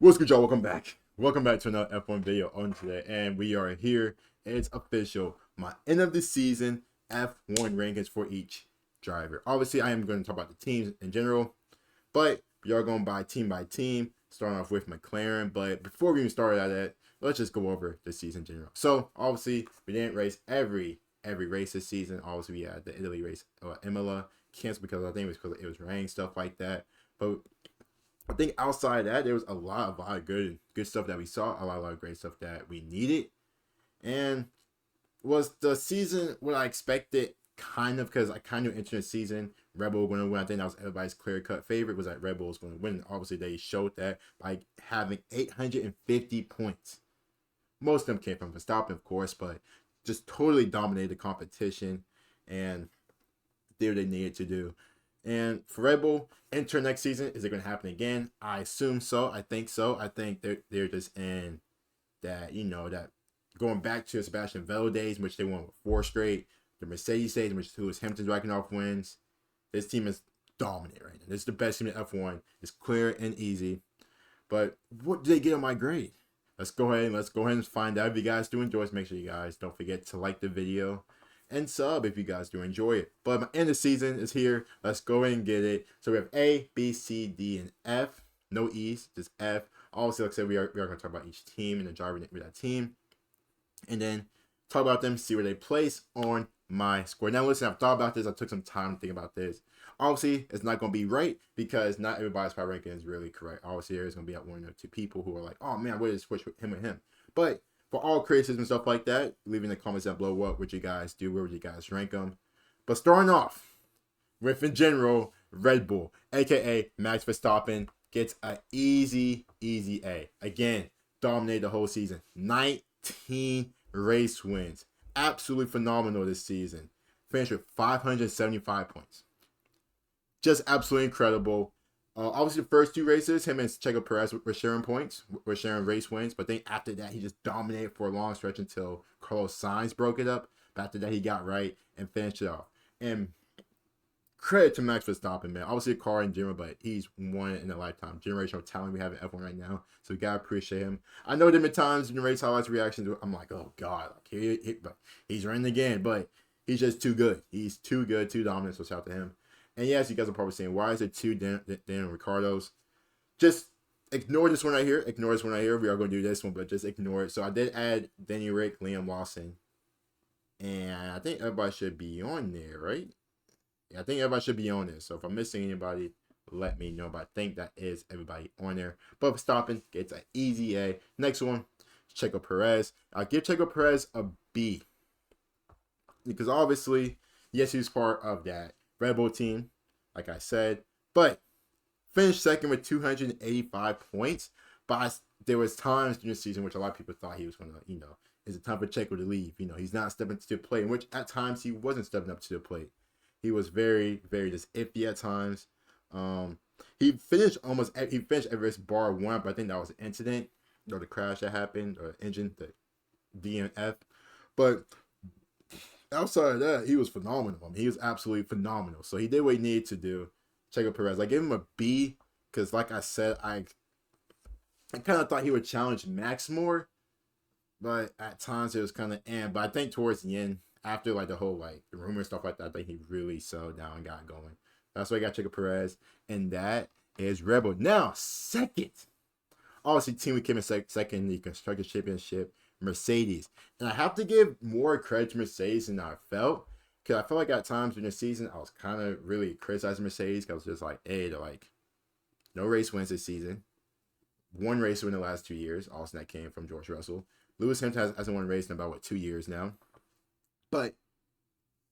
What's good, y'all? Welcome back. Welcome back to another F1 video on today, and we are here. It's official. My end of the season F1 rankings for each driver. Obviously, I am going to talk about the teams in general, but we are going by team, starting off with McLaren. But before we even start at that, let's just go over the season in general. So, obviously, we didn't race every race this season. Obviously, we had the Italy race, Imola, canceled because I think it was raining, stuff like that. But I think outside of that, there was a lot of good stuff that we saw, a lot of great stuff that we needed. And was the season what I expected? Kind of, because I kind of entered the season Red Bull going to win. I think that was everybody's clear-cut favorite, was that Red Bull was going to win. Obviously, they showed that by having 850 points. Most of them came from Verstappen, of course, but just totally dominated the competition and did what they needed to do. And for Red Bull, enter next season, is it going to happen again? I assume so. I think so. I think they're just in that, that going back to Sebastian Vettel days, in which they won with 4 straight, the Mercedes days, in which Lewis Hamilton's racking off wins. This team is dominant right now. This is the best team in F1. It's clear and easy. But what do they get on my grade? Let's go ahead and find out. If you guys do enjoy this, make sure you guys don't forget to like the video and sub if you guys do enjoy it. But my end of the season is here. Let's go ahead and get it. So we have A, B, C, D, and F. No E's, just F. Obviously, like I said, we are going to talk about each team and the driver with that team. And then talk about them, see where they place on my score. Now, listen, I've thought about this. I took some time to think about this. Obviously, it's not going to be right because not everybody's power ranking is really correct. Obviously, there's going to be one or two people who are like, oh, man, what is switch with him and him? But for all criticism and stuff like that, leave in the comments down below what would you guys do, where would you guys rank them. But starting off with, in general, Red Bull, aka Max Verstappen, gets an easy A. Again, dominated the whole season. 19 race wins. Absolutely phenomenal this season. Finished with 575 points. Just absolutely incredible. Obviously, the first 2 races, him and Checo Perez were sharing points, were sharing race wins. But then after that, he just dominated for a long stretch until Carlos Sainz broke it up. But after that, he got right and finished it off. And credit to Max Verstappen, man. Obviously, a car in general, but he's one in a lifetime. Generational talent we have in F1 right now. So we got to appreciate him. I know there have been times in the race highlights reactions, I'm like, oh, God. Like, he's running again. But he's just too good. He's too good, too dominant. So shout out to him. And yes, you guys are probably saying, why is it 2 Daniel Ricciardo's? Just ignore this one right here. Ignore this one right here. We are going to do this one, but just ignore it. So I did add Danny Rick, Liam Lawson. And I think everybody should be on there, right? Yeah, I think everybody should be on there. So if I'm missing anybody, let me know. But I think that is everybody on there. But Verstappen gets an easy A. Next one, Checo Perez. I'll give Checo Perez a B. Because obviously, yes, he's part of that Red Bull team, like I said, but finished second with 285 points. But there was times during the season which a lot of people thought he was going to, is it time for Checo to leave? He's not stepping to the plate, in which at times he wasn't stepping up to the plate. He was very, very just iffy at times. He finished every race bar 1, but I think that was an incident or the crash that happened or engine, the DNF. But outside of that, he was phenomenal. He was absolutely phenomenal. So he did what he needed to do. Checo Perez, I gave him a B because, like I said, I kind of thought he would challenge Max more, but at times it was kind of But I think towards the end, after the whole the rumor and stuff like that, I think he really settled down and got going. That's why I got Checo Perez, and that is Red Bull. Now, second, obviously, team we came in second in the Constructors Championship. Mercedes. And I have to give more credit to Mercedes than I felt. Because I felt like at times during the season, I was kind of really criticizing Mercedes. Because I was just like, hey, they're no race wins this season. 1 race win in the last 2 years. Also, that came from George Russell. Lewis Hamilton hasn't won a race in about, 2 years now. But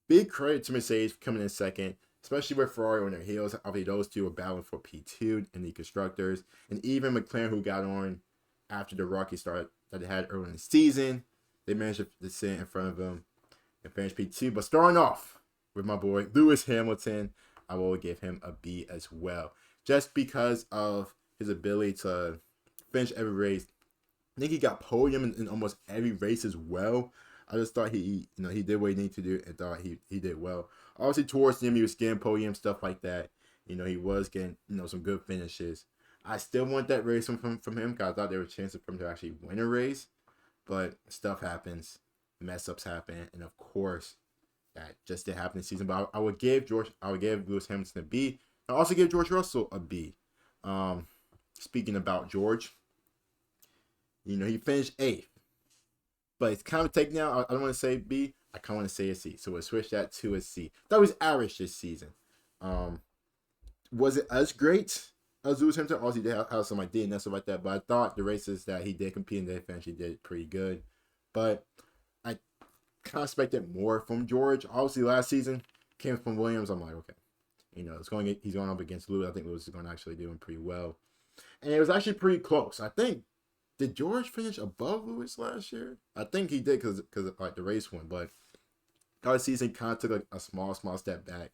big credit to Mercedes for coming in second. Especially with Ferrari on their heels. Obviously, those two were battling for P2 in the Constructors. And even McLaren, who got on after the rocky start that they had early in the season, they managed to sit in front of him and finish P2. But starting off with my boy Lewis Hamilton, I will give him a B as well, just because of his ability to finish every race. I think he got podium in almost every race as well. I just thought he did what he needed to do and thought he did well. Obviously, towards the end, he was getting podium, stuff like that. He was getting some good finishes. I still want that race from him because I thought there was chances for him to actually win a race. But stuff happens, mess ups happen, and of course, that just didn't happen this season. But I would give Lewis Hamilton a B. I also give George Russell a B. Speaking about George, he finished 8th. But it's kind of taken out. I don't want to say B. I kind of want to say a C. So we'll switch that to a C. That was average this season. Was it as great as Lewis Hamilton? Also, he did have some idea and stuff like that. But I thought the races that he did compete in, they eventually did pretty good. But I kind of expected more from George. Obviously, last season came from Williams. I'm like, okay, he's going up against Lewis. I think Lewis is going to actually doing pretty well. And it was actually pretty close. I think. Did George finish above Lewis last year? I think he did because like the race win, but that season kind of took a small step back,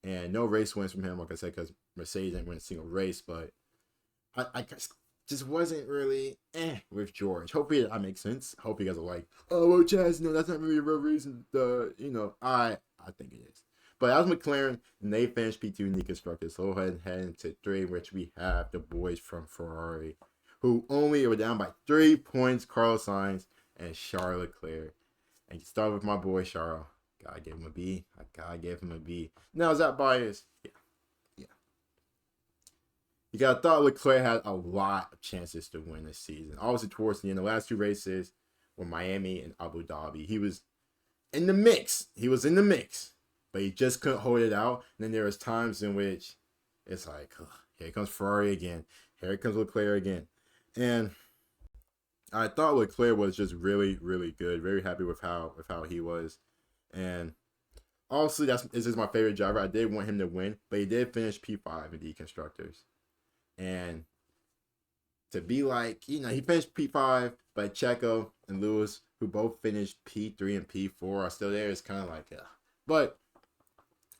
and no race wins from him. Like I said, because Mercedes didn't win a single race, but I just wasn't really with George. Hopefully that makes sense. Hope you guys are like, oh well, Chaz, that's not really a real reason. I think it is. But that was McLaren, and they finished P2 in the constructors. So we'll head into 3, which we have the boys from Ferrari, who only were down by 3 points, Carlos Sainz and Charles Leclerc. And you start with my boy Charles. Gotta give him a B. I gotta give him a B. Now, is that biased? Yeah. You gotta thought Leclerc had a lot of chances to win this season. Obviously, towards the end, the last 2 races were Miami and Abu Dhabi. He was in the mix. But he just couldn't hold it out. And then there was times in which it's like, here comes Ferrari again. Here comes Leclerc again. And I thought Leclerc was just really, really good. Very happy with how he was. And honestly, this is my favorite driver. I did want him to win, but he did finish P5 in the constructors. And to be like, he finished P5, but Checo and Lewis, who both finished P3 and P4, are still there. It's kind of like, But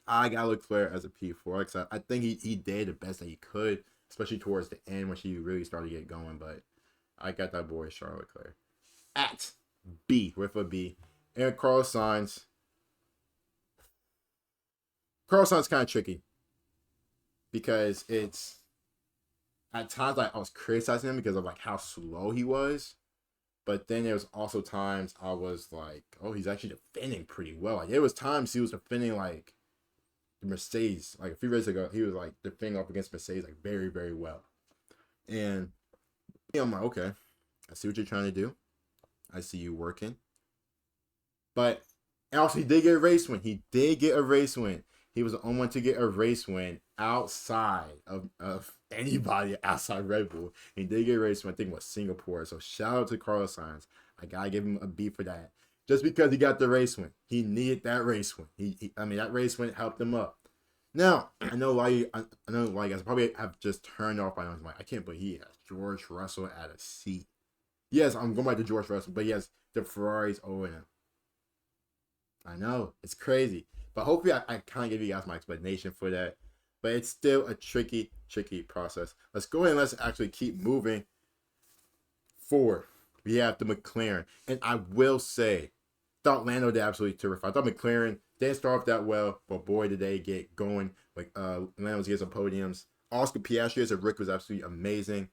I got Leclerc as a P4 because I think he did the best that he could, especially towards the end when she really started to get going. But I got that boy, Charles Leclerc, at B, with a B. And Carlos Sainz. Carlos Sainz kind of tricky because it's at times like I was criticizing him because of like how slow he was. But then there was also times I was like, oh, he's actually defending pretty well. Like there was times he was defending like the Mercedes, like a few races ago, he was like defending up against Mercedes like very, very well. And I'm like, okay, I see what you're trying to do. I see you working. But also he did get a race win. He was the only one to get a race win outside of anybody outside Red Bull. He did get a race win, I think it was Singapore. So shout out to Carlos Sainz. I gotta give him a B for that. Just because he got the race win. He needed that race win. That race win helped him up. Now, I know why you guys probably have just turned off by now. I'm like, I can't believe he has George Russell at a C. Yes, I'm going back to George Russell, but yes, the Ferraris over him. I know, it's crazy. But hopefully I kind of give you guys my explanation for that. But it's still a tricky process. Let's go ahead and let's actually keep moving forward. We have the McLaren. And I will say, thought Lando did absolutely terrific. I thought McLaren didn't start off that well, but boy, did they get going. Like Lando's getting some podiums. Oscar Piastri as a Rick was absolutely amazing.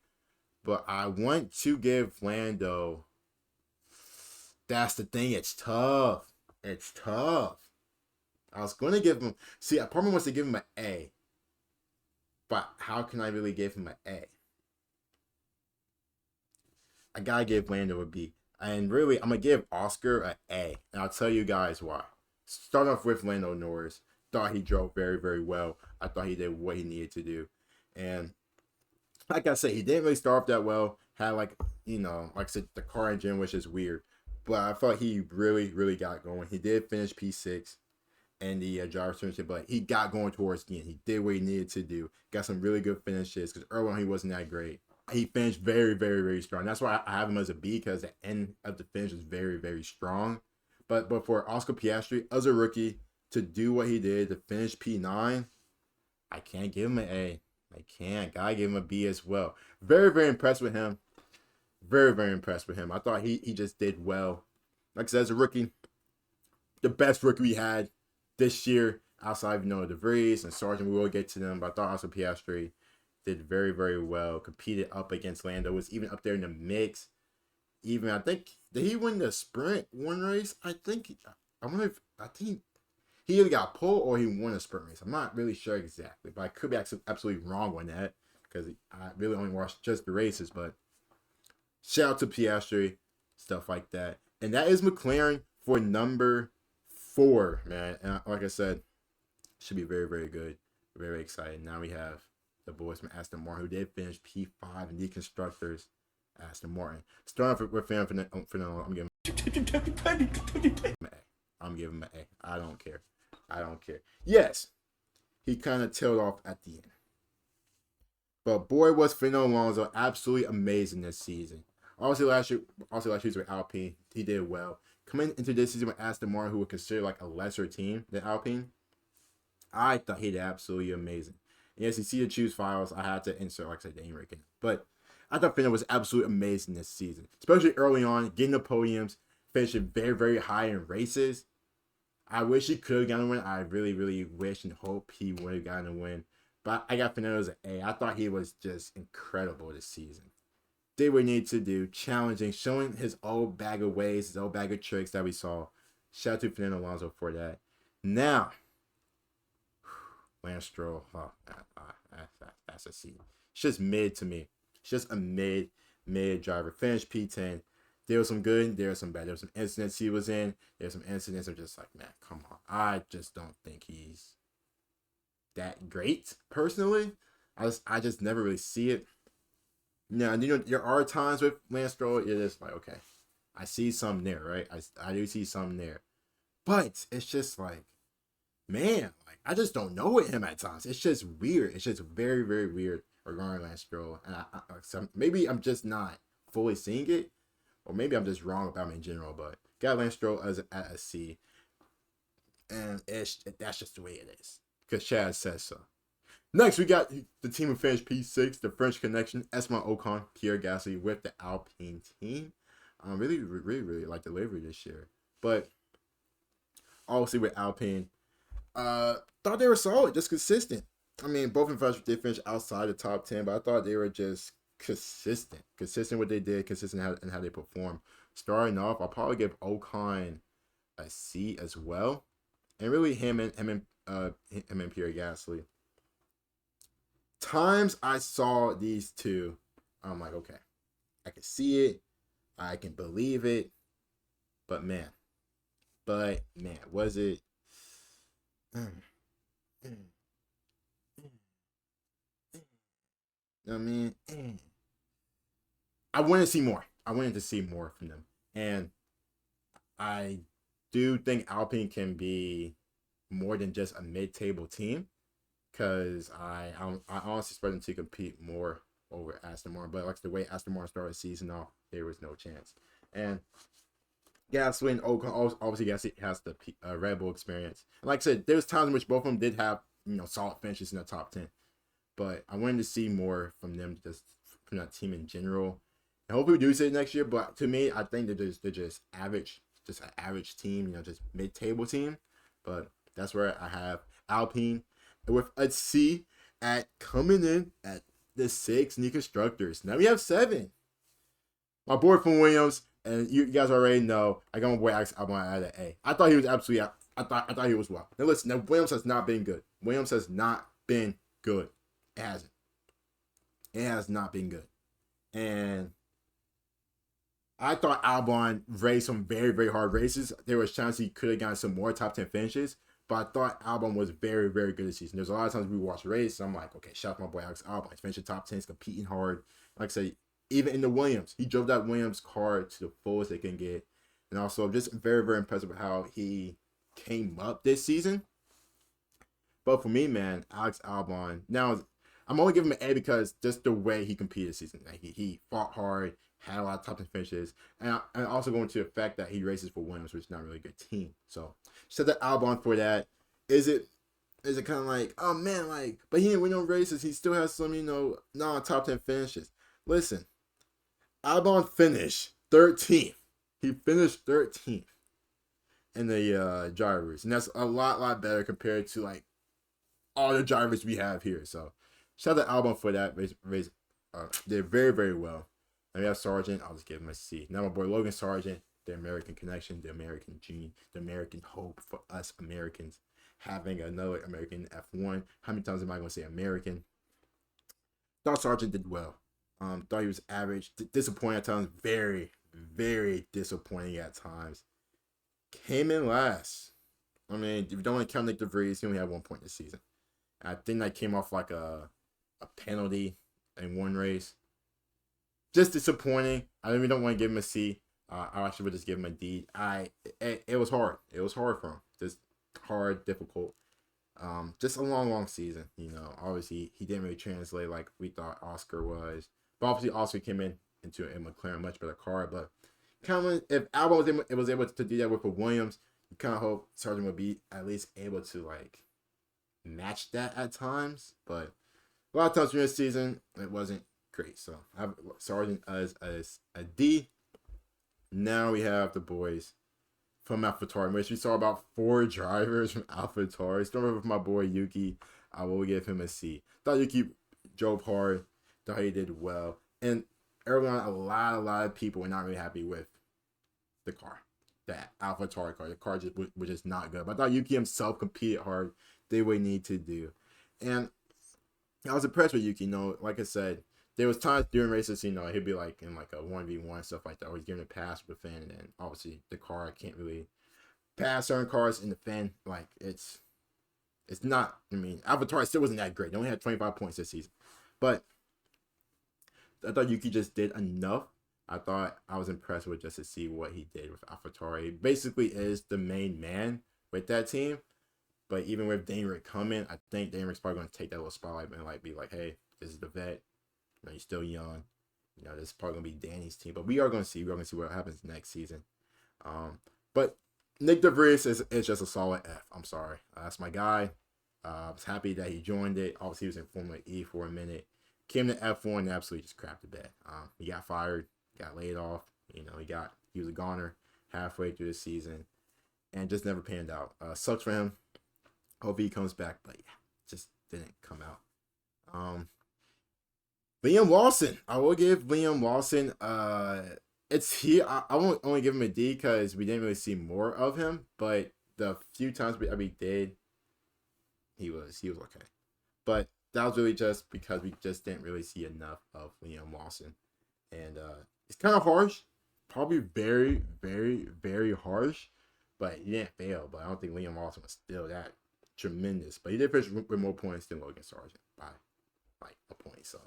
But I want to give Lando. That's the thing. It's tough. I was going to give him. See, a part of me wants to give him an A. But how can I really give him an A? I gotta give Lando a B. And really, I'm going to give Oscar an A. And I'll tell you guys why. Start off with Lando Norris. Thought he drove very, very well. I thought he did what he needed to do. And like I said, he didn't really start off that well. Had like I said, the car engine, which is weird. But I thought he really, really got going. He did finish P6 and the driver's championship, but he got going towards the end. He did what he needed to do. Got some really good finishes because early on he wasn't that great. He finished very, very, very strong. That's why I have him as a B because the end of the finish was very, very strong. But for Oscar Piastri, as a rookie, to do what he did, to finish P9, I can't give him an A. I can't. Gotta give him a B as well. Very, very impressed with him. Very, very impressed with him. I thought he just did well. Like I said, as a rookie, the best rookie we had this year, outside of De Vries and Sargent, we will get to them. But I thought Oscar Piastri did very, very well. Competed up against Lando, was even up there in the mix. Even I think did he win the sprint one race? I wonder if I think he either got pulled or he won a sprint race. I'm not really sure exactly, but I could be absolutely wrong on that because I really only watched just the races. But shout out to Piastri, stuff like that. And that is McLaren for number 4, man. And like I said, should be very, very good. Very, very exciting. Now we have the boys from Aston Martin who did finish P5 in the constructors. Aston Martin. Starting off with Fernando, I'm giving him an A. I don't care. Yes, he kind of tailed off at the end. But boy, was Fernando Alonso absolutely amazing this season. Obviously, last year with Alpine, he did well. Coming into this season with Aston Martin, who would consider like a lesser team than Alpine, I thought he did absolutely amazing. And yes, you see the choose files, I had to insert, like I said, Dane Ricken. But I thought Fernando was absolutely amazing this season, especially early on, getting the podiums, finishing very, very high in races. I wish he could have gotten a win. I really, really wish and hope he would have gotten a win. But I got Fernando as an A. I thought he was just incredible this season. Did what he needed to do, challenging, showing his old bag of ways, his old bag of tricks that we saw. Shout out to Fernando Alonso for that. Now, Lance Stroll, that's a C. It's just mid to me. It's just a mid driver. Finished P10. There was some good, there was some bad. There was some incidents he was in. There's some incidents I'm just like, man, come on. I just don't think he's that great, personally. I just never really see it. Now, there are times with Lance Stroll, it is like, okay, I see something there, right? I do see something there. But it's just like, man, like I just don't know with him at times. It's just weird. It's just very, very weird regarding Lance Stroll. And maybe I'm just not fully seeing it. Or maybe I'm just wrong about him in general, but got Lance Stroll at a C. And that's just the way it is. Because Chad says so. Next, we got the team who finished P6, the French connection, Esteban Ocon, Pierre Gasly with the Alpine team. Really, really, really like the livery this year. But obviously with Alpine, thought they were solid, just consistent. I mean, both of them did finish outside the top 10, but I thought they were just consistent what they did, consistent in how they perform. Starting off, I'll probably give Ocon a C as well, and really him and Pierre Gasly. Times I saw these two, I'm like, okay, I can see it, I can believe it, but man, was it? I mean, I wanted to see more. I wanted to see more from them. And I do think Alpine can be more than just a mid-table team, because I honestly expect them to compete more over Aston Martin. But like the way Aston Martin started the season off, there was no chance. And Gasly and Ocon, obviously Gasly has the Red Bull experience. And like I said, there was times in which both of them did have solid finishes in the top 10. But I wanted to see more from them, just from that team in general. And hopefully we do see it next year. But to me, I think they're just average, just an average team, just mid-table team. But that's where I have Alpine with a C at coming in at the 6 new constructors. Now we have 7. My boy from Williams, and you guys already know, I got my boy Alex Albon at an A. I thought he was absolutely. I thought he was well. Now listen, Williams has not been good. Williams has not been good. It hasn't. It has not been good. And I thought Albon raced some very, very hard races. There was a chance he could have gotten some more top 10 finishes. But I thought Albon was very, very good this season. There's a lot of times we watch the race, and I'm like, okay, shout out to my boy Alex Albon. He's finishing top 10, he's competing hard. Like I said, even in the Williams, he drove that Williams car to the fullest they can get. And also, just very, very impressed with how he came up this season. But for me, man, Alex Albon, now, I'm only giving him an A because just the way he competed this season. Like he fought hard, had a lot of top 10 finishes, and also going to the fact that he races for Williams, which is not really a good team. So, shout out to Albon for that. Is it kind of like, oh man, like, but he didn't win no races. He still has some, non-top 10 finishes. Listen, Albon finished 13th. He finished 13th in the drivers, and that's a lot better compared to like all the drivers we have here. So, shout out to Albon for that. Did very, very well. And we have Sargent. I'll just give him a C. Now my boy Logan Sargent, the American connection, the American gene, the American hope for us Americans having another American F1. How many times am I going to say American? Thought Sargent did well. Thought he was average. Disappointing at times. Very, very disappointing at times. Came in last. I mean, if you don't want to count Nick DeVries, he only had 1 point this season. I think that came off like a penalty in one race. Just disappointing. I really don't want to give him a C. I actually would just give him a D. It was hard. It was hard for him. Just hard, difficult. Just a long season. You know, obviously he didn't really translate like we thought Oscar was. But obviously Oscar came into a McLaren much better car. But kind of if Albon was able to do that with a Williams, you kind of hope Sargent would be at least able to like match that at times. But a lot of times during the season it wasn't great. So I have Sargent as a D. Now we have the boys from AlphaTauri, which we saw about 4 drivers from AlphaTauri. Starting with my boy Yuki, I will give him a C. Thought Yuki drove hard. Thought he did well. And early on, a lot of people were not really happy with the car. That AlphaTauri car. The car just was just not good. But I thought Yuki himself competed hard. Did what he needed to do. And I was impressed with Yuki. You know, like I said, there was times during races, you know, he'd be like in like a 1v1, stuff like that. Or he's giving a pass with the fan. And then obviously the car can't really pass certain cars in the fan. Like it's not, I mean, AlphaTauri still wasn't that great. They only had 25 points this season. But I thought Yuki just did enough. I thought I was impressed with just to see what he did with AlphaTauri. He basically is the main man with that team. But even with Daniel coming, I think Daniel's probably going to take that little spotlight and like be like, hey, this is the vet. You know, he's still young. You know, this is probably going to be Danny's team. But we are going to see. We're going to see what happens next season. But Nick DeVries is just a solid F. I'm sorry. That's my guy. I was happy that he joined it. Obviously, he was in Formula E for a minute. Came to F1 and absolutely just crapped the bed. He got fired, got laid off. You know, he was a goner halfway through the season and just never panned out. Sucks for him. Hope he comes back, but yeah, just didn't come out. Liam Lawson. I will give Liam Lawson. It's here. I won't only give him a D because we didn't really see more of him. But the few times we did, he was okay. But that was really just because we just didn't really see enough of Liam Lawson, and it's kind of harsh. Probably very, very, very harsh. But he didn't fail. But I don't think Liam Lawson was still that tremendous. But he did finish with more points than Logan Sargent by like a point. So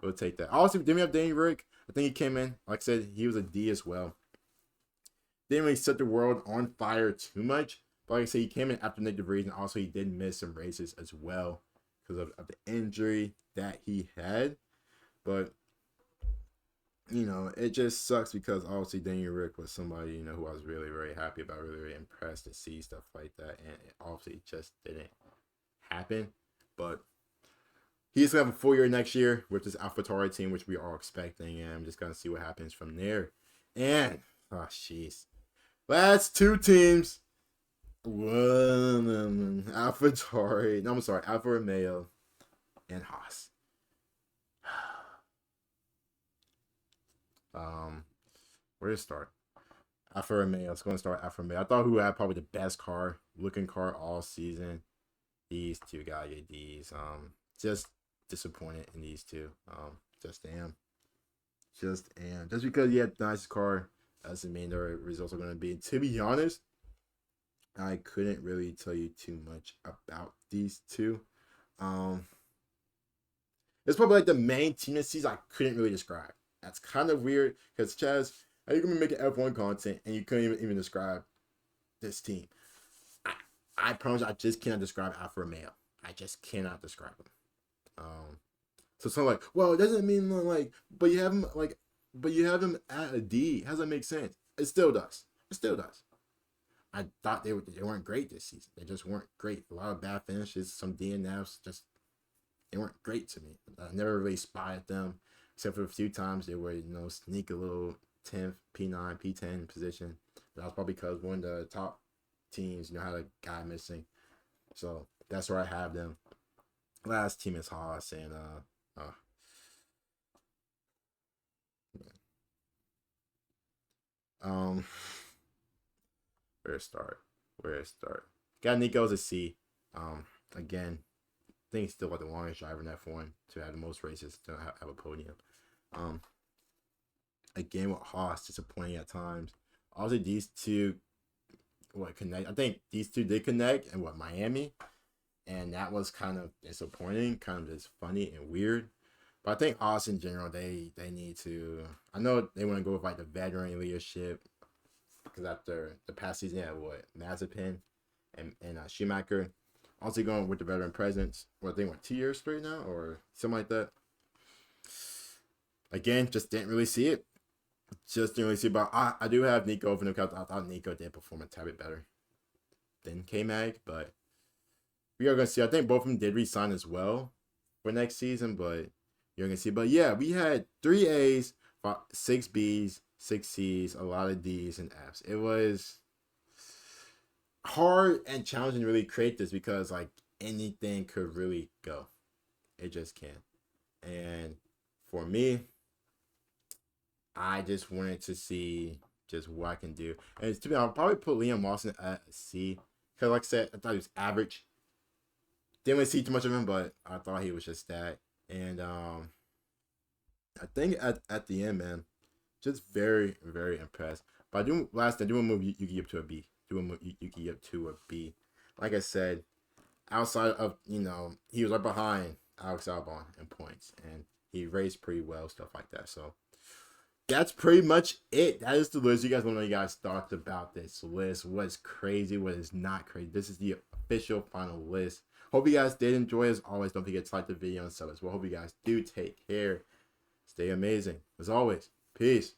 we'll take that. Also, didn't we have Danny Rick? I think he came in. Like I said, he was a D as well. Didn't really set the world on fire too much. But like I said, he came in after Nick DeVries, and also he did miss some races as well because of the injury that he had. But you know, it just sucks because obviously Daniel Rick was somebody, you know, who I was really, very happy about, really, really impressed to see stuff like that. And it obviously just didn't happen. But he's going to have a full year next year with this AlphaTauri team, which we are expecting. And I'm just going to see what happens from there. And, oh, jeez. Last 2 teams. AlphaTauri. No, I'm sorry. Alfa Romeo and Haas. Where to start? Alfa Romeo. Let's go and start Alfa Romeo. I thought who had probably the best looking car all season. These two got your D's. Just disappointed in these two. Just am. Just because you had the nicest car doesn't mean the results are going to be. To be honest, I couldn't really tell you too much about these two. It's probably like the main team this season I couldn't really describe. That's kind of weird because Chaz, how you gonna be making F1 content and you couldn't even describe this team? I promise I just cannot describe Alfa Romeo. I just cannot describe them. So some like, well, it doesn't mean like, but you have them at a D. How does that make sense? It still does. It still does. I thought they weren't great this season. They just weren't great. A lot of bad finishes, some DNFs, just they weren't great to me. I never really spotted them. Except for a few times they were, you know, sneak a little 10th, P9, P10 position. But that was probably because one of the top teams, you know, had a guy missing. So that's where I have them. Last team is Haas, and um, where to start? Where to start? Got Nico's a C. Again, I think he's still like the longest driver in F1 to have the most races to have a podium. Um, Again with Haas, disappointing at times. Obviously, these two connect. I think these two did connect, and Miami, and that was kind of disappointing, kind of just funny and weird. But I think Haas in general, they need to. I know they want to go with like the veteran leadership because after the past season, they had Mazepin and Schumacher. Also going with the veteran presence. What they went 2 years straight now, or something like that. Again, just didn't really see it. Just didn't really see. But I do have Nico over Nico. I thought Nico did perform a tad bit better than K Mag, but we are gonna see. I think both of them did resign as well for next season, but you're gonna see. But yeah, we had 3 A's, 6 B's, 6 C's, a lot of D's and F's. It was hard and challenging to really create this because like anything could really go. It just can. And for me, I just wanted to see just what I can do. And to be honest, I'll probably put Liam Lawson at a C. Because like I said, I thought he was average. Didn't really see too much of him, but I thought he was just that. And I think at the end, man, just very, very impressed. But I do want to move Yuki up to a B. Do want to move Yuki up to a B. Like I said, outside of, he was right behind Alex Albon in points. And he raced pretty well, stuff like that. So that's pretty much it. That is the list. You guys want to know you guys thoughts about this list. What's crazy, what is not crazy. This is the official final list. Hope you guys did enjoy. As always, don't forget to like the video and sub as well. Hope you guys do take care. Stay amazing. As always, peace.